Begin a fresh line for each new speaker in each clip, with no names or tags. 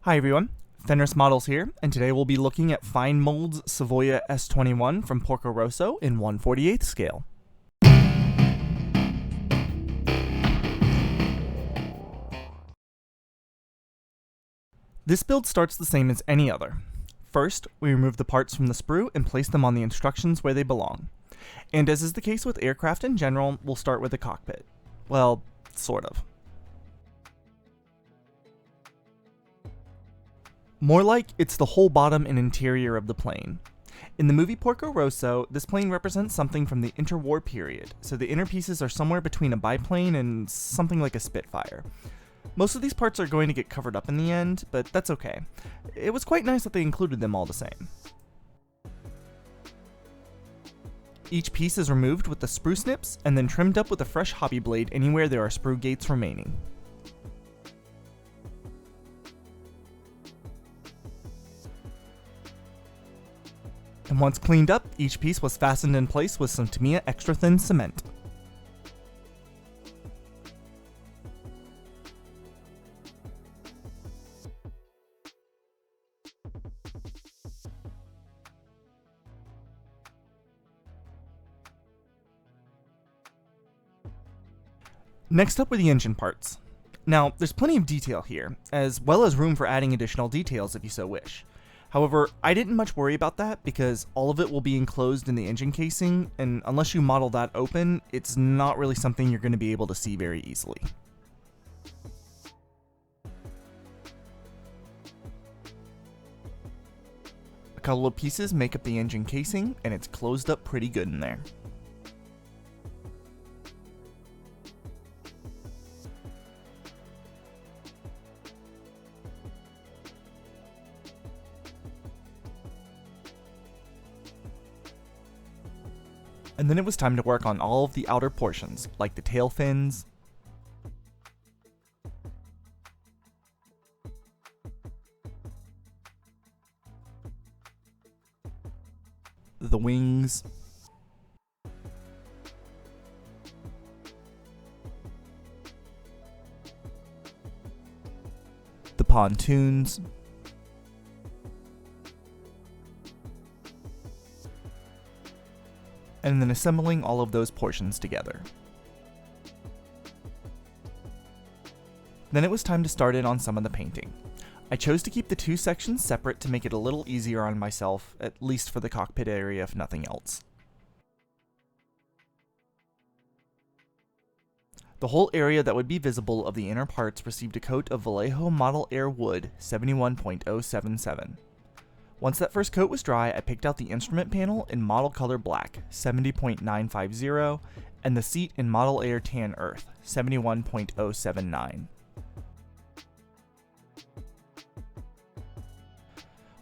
Hi everyone, Fenris Models here, and today we'll be looking at Fine Mold's Savoia S.21 from Porco Rosso in 1/48 scale. This build starts the same as any other. First, we remove the parts from the sprue and place them on the instructions where they belong. And as is the case with aircraft in general, we'll start with the cockpit. Well, sort of. More like, it's the whole bottom and interior of the plane. In the movie Porco Rosso, this plane represents something from the interwar period, so the inner pieces are somewhere between a biplane and something like a Spitfire. Most of these parts are going to get covered up in the end, but that's okay. It was quite nice that they included them all the same. Each piece is removed with the sprue snips, and then trimmed up with a fresh hobby blade anywhere there are sprue gates remaining. And once cleaned up, each piece was fastened in place with some Tamiya extra thin cement. Next up were the engine parts. Now, there's plenty of detail here, as well as room for adding additional details if you so wish. However, I didn't much worry about that because all of it will be enclosed in the engine casing, and unless you model that open, it's not really something you're going to be able to see very easily. A couple of pieces make up the engine casing, and it's closed up pretty good in there. And then it was time to work on all of the outer portions, like the tail fins, the wings, the pontoons, and then assembling all of those portions together. Then it was time to start in on some of the painting. I chose to keep the two sections separate to make it a little easier on myself, at least for the cockpit area if nothing else. The whole area that would be visible of the inner parts received a coat of Vallejo Model Air Wood 71.077. Once that first coat was dry, I picked out the instrument panel in Model Color Black 70.950 and the seat in Model Air Tan Earth 71.079.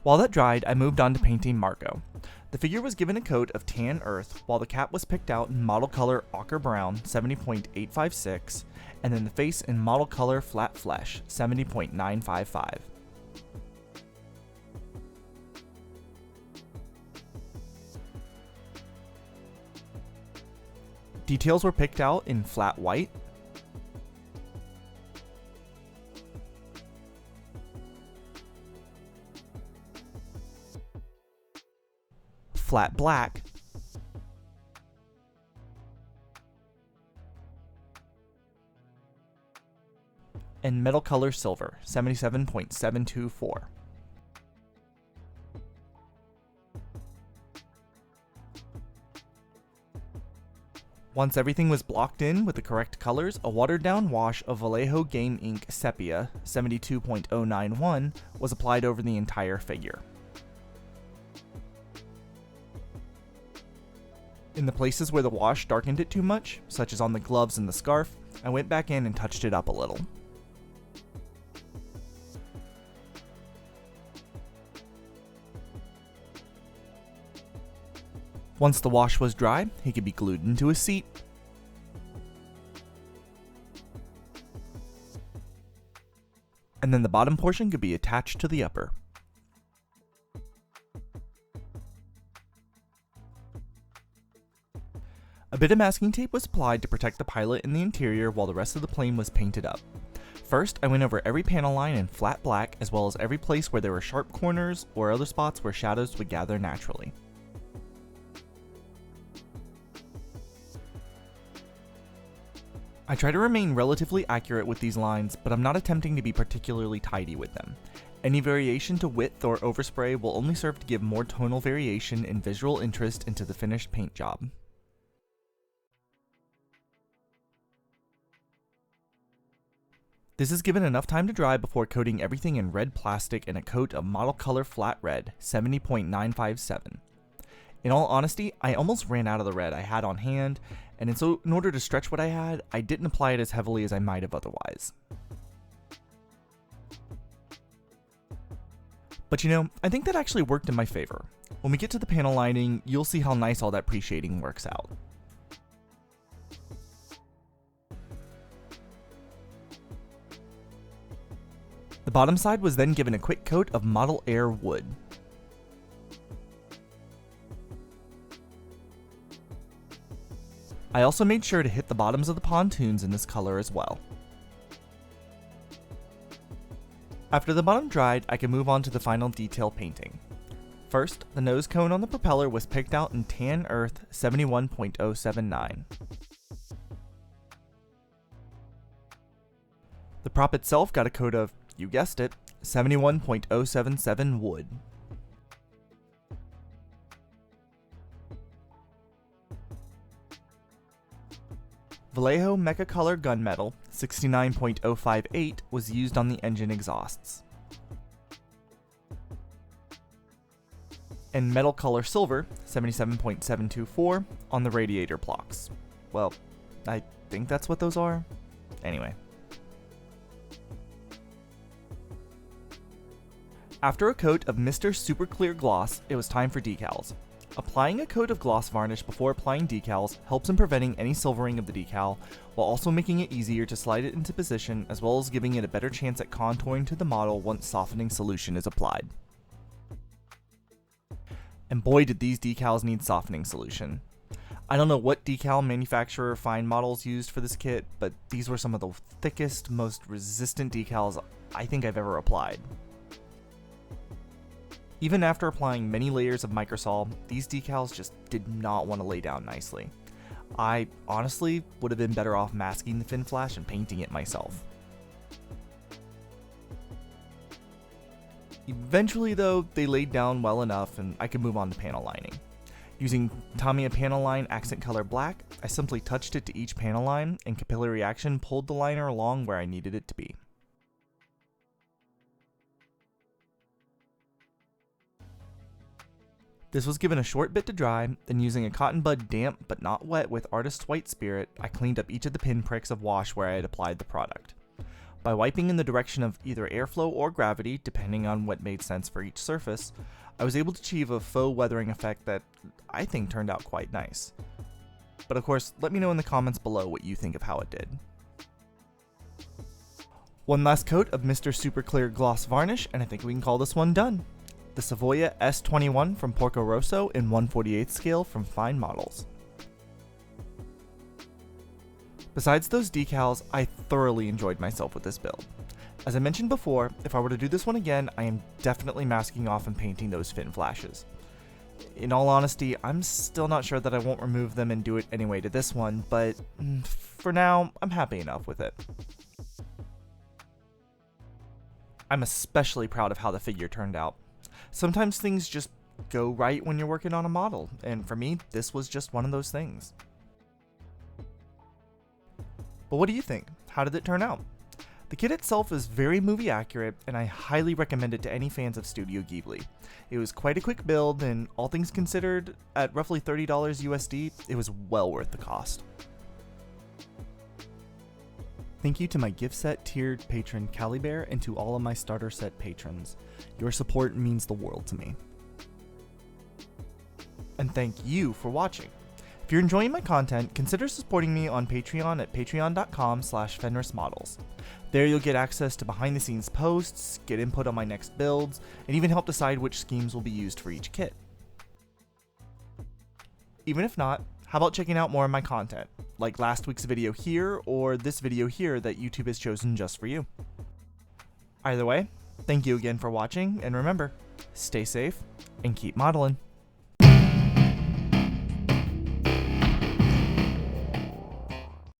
While that dried, I moved on to painting Marco. The figure was given a coat of Tan Earth, while the cap was picked out in Model Color Ochre Brown 70.856, and then the face in Model Color Flat Flesh 70.955. Details were picked out in flat white, flat black, and metal color silver 77.724. Once everything was blocked in with the correct colors, a watered-down wash of Vallejo Game Ink Sepia 72.091 was applied over the entire figure. In the places where the wash darkened it too much, such as on the gloves and the scarf, I went back in and touched it up a little. Once the wash was dry, he could be glued into a seat. And then the bottom portion could be attached to the upper. A bit of masking tape was applied to protect the pilot in the interior while the rest of the plane was painted up. First, I went over every panel line in flat black, as well as every place where there were sharp corners or other spots where shadows would gather naturally. I try to remain relatively accurate with these lines, but I'm not attempting to be particularly tidy with them. Any variation to width or overspray will only serve to give more tonal variation and visual interest into the finished paint job. This is given enough time to dry before coating everything in red plastic in a coat of model color flat red, 70.957. In all honesty, I almost ran out of the red I had on hand, and in order to stretch what I had, I didn't apply it as heavily as I might have otherwise. But you know, I think that actually worked in my favor. When we get to the panel lining, you'll see how nice all that pre-shading works out. The bottom side was then given a quick coat of Model Air wood. I also made sure to hit the bottoms of the pontoons in this color as well. After the bottom dried, I can move on to the final detail painting. First, the nose cone on the propeller was picked out in Tan Earth 71.079. The prop itself got a coat of, you guessed it, 71.077 wood. Vallejo Mecha Color Gunmetal 69.058 was used on the engine exhausts. And Metal Color Silver 77.724 on the radiator blocks. Well, I think that's what those are. Anyway. After a coat of Mr. Super Clear Gloss, it was time for decals. Applying a coat of gloss varnish before applying decals helps in preventing any silvering of the decal, while also making it easier to slide it into position, as well as giving it a better chance at contouring to the model once softening solution is applied. And boy did these decals need softening solution. I don't know what decal manufacturer fine models used for this kit, but these were some of the thickest, most resistant decals I think I've ever applied. Even after applying many layers of microsol, these decals just did not want to lay down nicely. I honestly would have been better off masking the fin flash and painting it myself. Eventually though, they laid down well enough and I could move on to panel lining. Using Tamiya Panel Line Accent Color Black, I simply touched it to each panel line and capillary action pulled the liner along where I needed it to be. This was given a short bit to dry, then using a cotton bud damp but not wet with Artist's White Spirit, I cleaned up each of the pinpricks of wash where I had applied the product. By wiping in the direction of either airflow or gravity, depending on what made sense for each surface, I was able to achieve a faux weathering effect that I think turned out quite nice. But of course, let me know in the comments below what you think of how it did. One last coat of Mr. Super Clear Gloss Varnish, and I think we can call this one done. The Savoia S.21 from Porco Rosso in 1/48 scale from Fine Models. Besides those decals, I thoroughly enjoyed myself with this build. As I mentioned before, if I were to do this one again, I am definitely masking off and painting those fin flashes. In all honesty, I'm still not sure that I won't remove them and do it anyway to this one, but for now, I'm happy enough with it. I'm especially proud of how the figure turned out. Sometimes things just go right when you're working on a model, and for me, this was just one of those things. But what do you think? How did it turn out? The kit itself is very movie accurate, and I highly recommend it to any fans of Studio Ghibli. It was quite a quick build, and all things considered, at roughly $30 USD, it was well worth the cost. Thank you to my gift set tiered patron Calibear and to all of my starter set patrons. Your support means the world to me. And thank you for watching. If you're enjoying my content, consider supporting me on Patreon at patreon.com/fenrismodels. There you'll get access to behind the scenes posts, get input on my next builds, and even help decide which schemes will be used for each kit. Even if not, how about checking out more of my content, like last week's video here or this video here that YouTube has chosen just for you. Either way, thank you again for watching, and remember, stay safe and keep modeling.